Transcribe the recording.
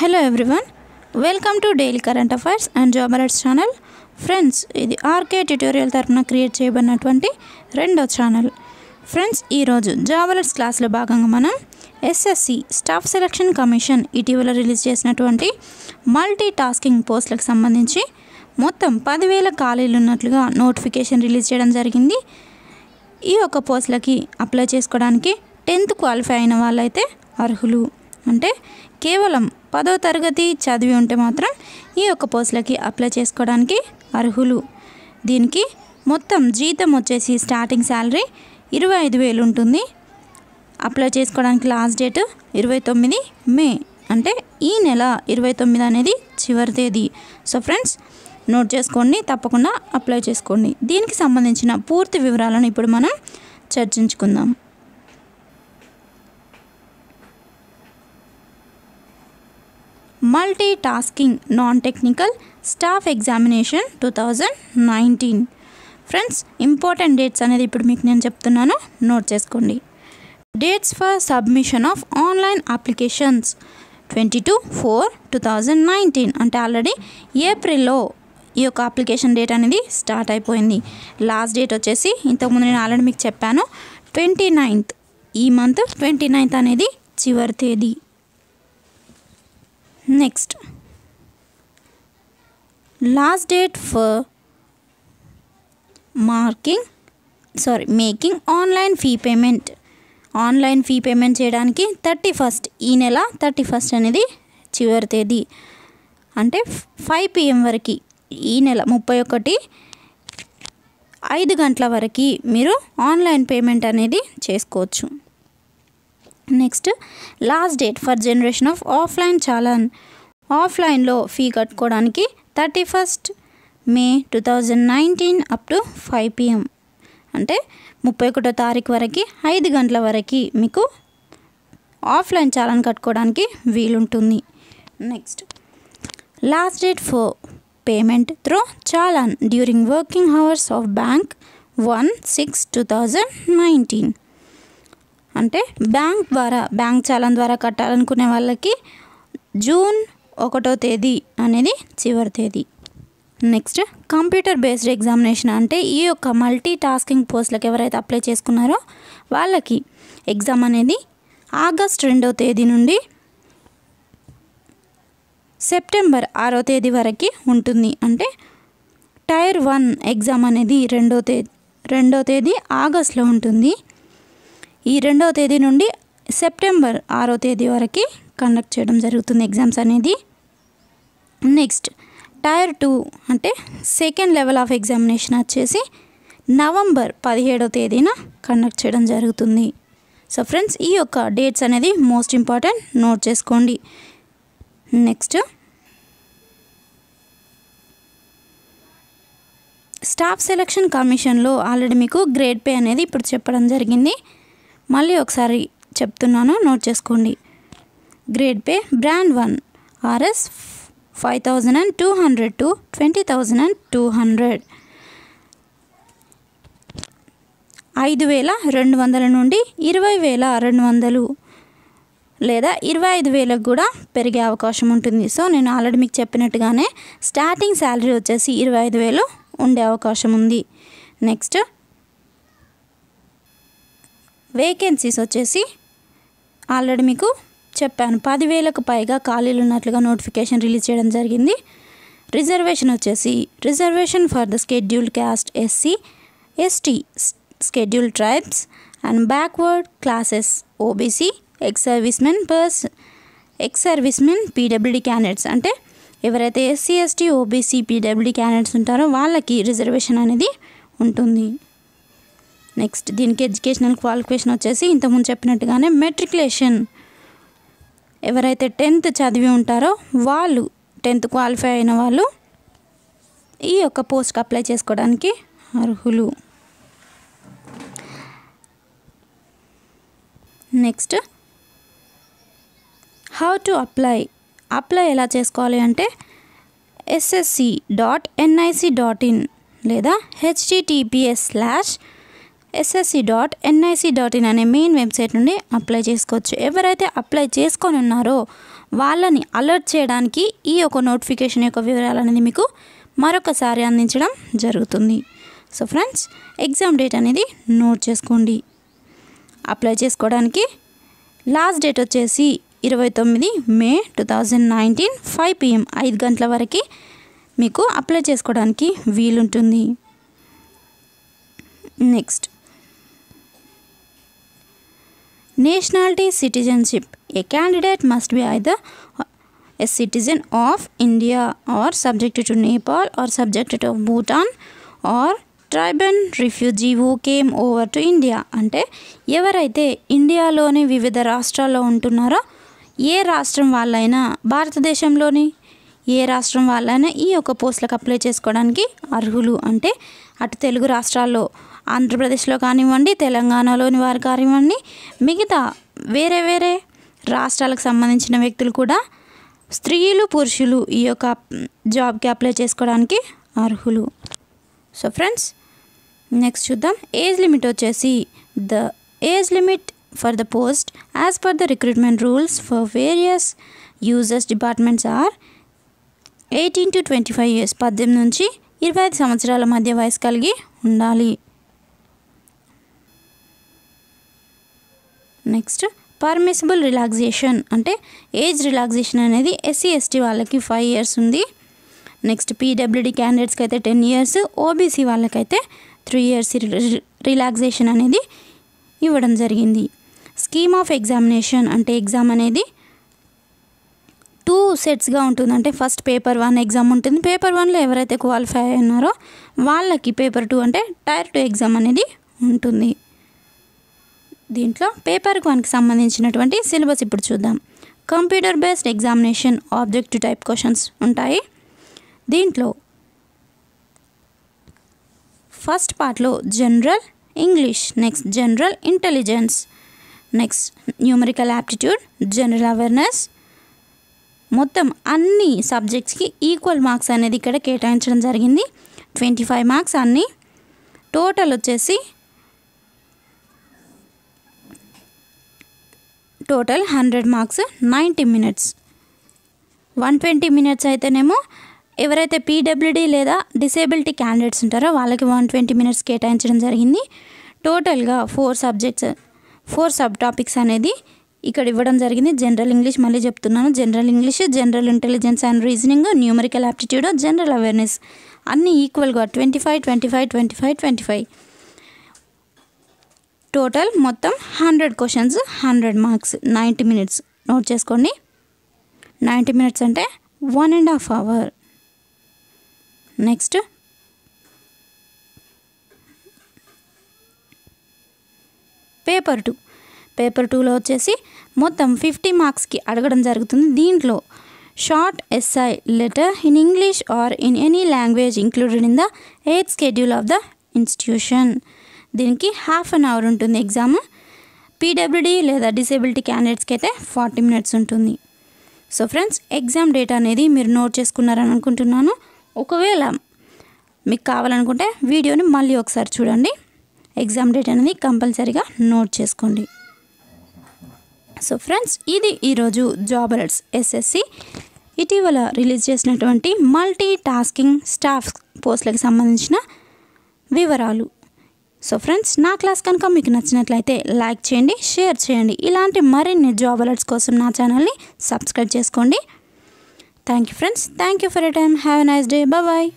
Hello everyone, welcome to Daily Current Affairs and Job Alerts channel. Friends, ఇది RK tutorial తరపున create చేయబడినటువంటి రెండో channel. Friends, ఈరోజు job alerts క్లాస్లో భాగంగా మనం SSC స్టాఫ్ సెలక్షన్ కమిషన్ ఇటీవల రిలీజ్ చేసినటువంటి మల్టీ టాస్కింగ్ పోస్టులకు సంబంధించి మొత్తం 10,000 ఖాళీలు ఉన్నట్లుగా నోటిఫికేషన్ రిలీజ్ చేయడం జరిగింది. ఈ యొక్క పోస్టులకి అప్లై చేసుకోవడానికి 10th క్వాలిఫై అయిన వాళ్ళైతే అర్హులు. అంటే కేవలం 10వ తరగతి చదివి ఉంటే మాత్రం ఈ యొక్క పోస్టులకి అప్లై చేసుకోవడానికి అర్హులు. దీనికి మొత్తం జీతం వచ్చేసి స్టార్టింగ్ శాలరీ 25,000 ఉంటుంది. అప్లై చేసుకోవడానికి లాస్ట్ డేట్ 29 మే, అంటే ఈ నెల 29 అనేది చివరి తేదీ. సో ఫ్రెండ్స్, నోట్ చేసుకోండి, తప్పకుండా అప్లై చేసుకోండి. దీనికి సంబంధించిన పూర్తి వివరాలను ఇప్పుడు మనం చర్చించుకుందాం. Multi tasking non technical staff examination 2019. Friends, important dates అనేది ఇప్పుడు మీకు నేను చెప్తున్నాను, నోట్ చేసుకోండి. Dates for submission of online applications 22/4/2019. అంటే ఆల్రెడీ ఏప్రిల్లో ఈ యొక్క అప్లికేషన్ డేట్ అనేది స్టార్ట్ అయిపోయింది. లాస్ట్ డేట్ వచ్చేసి ఇంతకుముందు నేను ఆల్రెడీ మీకు చెప్పాను 29th. ఈ మంత్ 29th అనేది చివరి తేదీ. Next, last date for making online fee payment. Online fee payment చేయడానికి 31st, ఈ నెల 31st అనేది చివరి తేదీ. అంటే 5 PM వరకు, ఈ నెల 31 5 గంటల వరకు మీరు ఆన్లైన్ పేమెంట్ అనేది చేసుకోవచ్చు. Next, last date for generation of offline challan. ఆఫ్లైన్లో ఫీ కట్టుకోవడానికి 31st May 2019 up to 5 PM. అంటే 31వ తారీఖు వరకు 5 గంటల వరకు మీకు ఆఫ్లైన్ చాలాన్ కట్టుకోవడానికి వీలుంటుంది. Next, last date for payment through challan during working hours of bank 1/6/2019. అంటే బ్యాంక్ చాలాన్ ద్వారా కట్టాలనుకునే వాళ్ళకి జూన్ 1వ తేదీ అనేది చివరి తేదీ. Next, computer based examination. అంటే ఈ యొక్క మల్టీ టాస్కింగ్ పోస్టులకు ఎవరైతే అప్లై చేసుకున్నారో వాళ్ళకి ఎగ్జామ్ అనేది ఆగస్ట్ 2వ తేదీ నుండి సెప్టెంబర్ 6వ తేదీ వరకు ఉంటుంది. అంటే టైర్ 1 ఎగ్జామ్ అనేది 2వ తేదీ ఆగస్ట్లో ఉంటుంది. ఈ 2వ తేదీ నుండి సెప్టెంబర్ 6వ తేదీ వరకు కండక్ట్ చేయడం జరుగుతుంది ఎగ్జామ్స్ అనేది. నెక్స్ట్, టైర్ 2 అంటే సెకండ్ లెవెల్ ఆఫ్ ఎగ్జామినేషన్ వచ్చేసి నవంబర్ 17వ తేదీన కండక్ట్ చేయడం జరుగుతుంది. సో ఫ్రెండ్స్, ఈ యొక్క డేట్స్ అనేది మోస్ట్ ఇంపార్టెంట్, నోట్ చేసుకోండి. నెక్స్ట్, స్టాఫ్ సెలక్షన్ కమిషన్లో ఆల్రెడీ మీకు గ్రేడ్ పే అనేది ఇప్పుడు చెప్పడం జరిగింది. మళ్ళీ ఒకసారి చెప్తున్నాను, నోట్ చేసుకోండి. Grade pay brand 1 RS 5,200 to 20,200. 5,200 నుండి 20,200 లేదా 25,000 కూడా పెరిగే అవకాశం ఉంటుంది. సో నేను ఆల్రెడీ మీకు చెప్పినట్టుగానే స్టార్టింగ్ శాలరీ వచ్చేసి 25,000 ఉండే అవకాశం ఉంది. నెక్స్ట్, వేకెన్సీస్ వచ్చేసి ఆల్రెడీ మీకు చెప్పాను 10,000కు పైగా ఖాళీలు ఉన్నట్లుగా నోటిఫికేషన్ రిలీజ్ చేయడం జరిగింది. రిజర్వేషన్ వచ్చేసి reservation for the scheduled caste SC ST scheduled tribes and backward classes OBC ex servicemen PWD candidates. అంటే ఎవరైతే SC ST OBC PWD candidates ఉంటారో వాళ్ళకి రిజర్వేషన్ అనేది ఉంటుంది. నెక్స్ట్, దీనికి ఎడ్యుకేషనల్ క్వాలిఫికేషన్ వచ్చేసి ఇంతకుముందు చెప్పినట్టుగానే మెట్రికులేషన్. ఎవరైతే 10th చదివి ఉంటారో వాళ్ళు, 10th క్వాలిఫై అయిన వాళ్ళు ఈ యొక్క పోస్ట్కి అప్లై చేసుకోవడానికి అర్హులు. నెక్స్ట్, హౌ టు అప్లై ఎలా చేసుకోవాలి అంటే ssc.nic.in లేదా https//ssc ssc.nic.in అనే మెయిన్ వెబ్సైట్ నుండి అప్లై చేసుకోవచ్చు. ఎవరైతే అప్లై చేసుకొని ఉన్నారో వాళ్ళని అలర్ట్ చేయడానికి ఈ ఒక నోటిఫికేషన్ యొక్క వివరాలు అనేది మీకు మరొకసారి అందించడం జరుగుతుంది. సో ఫ్రెండ్స్, ఎగ్జామ్ డేట్ అనేది నోట్ చేసుకోండి. అప్లై చేసుకోవడానికి లాస్ట్ డేట్ వచ్చేసి 29 మే 2019 5 PM 5 గంటల వరకు మీకు అప్లై చేసుకోవడానికి వీలుంటుంది. Next, nationality citizenship. A candidate must be either a citizen of India or subjected to Nepal or subjected to Bhutan or tribal refugee who came over to India. అంటే ఎవరైతే ఇండియాలోని వివిధ రాష్ట్రాల్లో ఉంటున్నారో ఏ రాష్ట్రం వాళ్ళైనా, భారతదేశంలోని ఏ రాష్ట్రం వాళ్ళైనా ఈ యొక్క పోస్టులకు అప్లై చేసుకోవడానికి అర్హులు. అంటే అటు తెలుగు రాష్ట్రాల్లో ఆంధ్రప్రదేశ్లో కానివ్వండి, తెలంగాణలోని వారు కానివ్వండి, మిగతా వేరే వేరే రాష్ట్రాలకు సంబంధించిన వ్యక్తులు కూడా, స్త్రీలు పురుషులు ఈ యొక్క జాబ్కి అప్లై చేసుకోవడానికి అర్హులు. సో ఫ్రెండ్స్, నెక్స్ట్ చూద్దాం. ఏజ్ లిమిట్ వచ్చేసి the age limit for the post as per the recruitment rules for various users departments are 18 to 25 years. 18 నుంచి 25 సంవత్సరాల మధ్య వయసు కలిగి ఉండాలి. Next, permissible relaxation. అంటే ఏజ్ రిలాక్సేషన్ అనేది SC ST వాళ్ళకి 5 years ఉంది. నెక్స్ట్, PWD క్యాండిడేట్స్కి అయితే 10 years, OBC వాళ్ళకైతే 3 years రిలాక్సేషన్ అనేది ఇవ్వడం జరిగింది. Scheme of examination. అంటే ఎగ్జామ్ అనేది 2 setsగా ఉంటుంది. అంటే ఫస్ట్ పేపర్ 1 ఎగ్జామ్ ఉంటుంది. పేపర్ 1లో ఎవరైతే క్వాలిఫై అయినారో వాళ్ళకి పేపర్ 2 అంటే టైర్ 2 ఎగ్జామ్ అనేది ఉంటుంది. దీంట్లో పేపర్ 1కి సంబంధించినటువంటి సిలబస్ ఇప్పుడు చూద్దాం. Computer based examination, objective type questions ఉంటాయి. దీంట్లో ఫస్ట్ పార్ట్లో general English, next general intelligence, next numerical aptitude, general awareness, మొత్తం అన్ని సబ్జెక్ట్స్కి ఈక్వల్ మార్క్స్ అనేది ఇక్కడ కేటాయించడం జరిగింది. 25 మార్క్స్ అన్నీ. టోటల్ వచ్చేసి 100 మార్క్స్, 90 minutes. 120 minutes అయితేనేమో ఎవరైతే PWD లేదా డిసేబిలిటీ క్యాండిడేట్స్ ఉంటారో వాళ్ళకి 120 minutes కేటాయించడం జరిగింది. టోటల్గా 4 సబ్ టాపిక్స్ అనేది ఇక్కడ ఇవ్వడం జరిగింది. జనరల్ ఇంగ్లీష్, మళ్ళీ చెప్తున్నాను, general English, general intelligence and reasoning, numerical aptitude, general awareness అన్నీ ఈక్వల్గా 25, 25, 25, 25. టోటల్ మొత్తం 100 questions, 100 marks, 90 minutes. నోట్ చేసుకోండి. 90 minutes అంటే 1.5 hours. Next, paper 2. పేపర్ 2లో వచ్చేసి మొత్తం 50 మార్క్స్కి అడగడం జరుగుతుంది. దీంట్లో short SI letter in English are in any language included in the 8th schedule of the institution. దీనికి 1/2 hour ఉంటుంది ఎగ్జామ్. PWD లేదా డిసేబిలిటీ క్యాండిడేట్స్కి అయితే 40 minutes ఉంటుంది. సో ఫ్రెండ్స్, ఎగ్జామ్ డేట్ అనేది మీరు నోట్ చేసుకున్నారని అనుకుంటున్నాను. ఒకవేళ మీకు కావాలనుకుంటే వీడియోని మళ్ళీ ఒకసారి చూడండి. ఎగ్జామ్ డేట్ అనేది కంపల్సరీగా నోట్ చేసుకోండి. సో ఫ్రెండ్స్, ఇది ఈరోజు జాబ్ అలర్ట్స్ SSC ఇటీవల రిలీజ్ చేసినటువంటి మల్టీ టాస్కింగ్ స్టాఫ్ పోస్టులకు సంబంధించిన వివరాలు. సో ఫ్రెండ్స్, నా క్లాస్ కనుక మీకు నచ్చినట్లయితే లైక్ చేయండి, షేర్ చేయండి. ఇలాంటి మరిన్ని జాబ్ అలర్ట్స్ కోసం నా ఛానల్ని సబ్స్క్రైబ్ చేసుకోండి. Thank you friends. Thank you for your time. Have a nice day. Bye.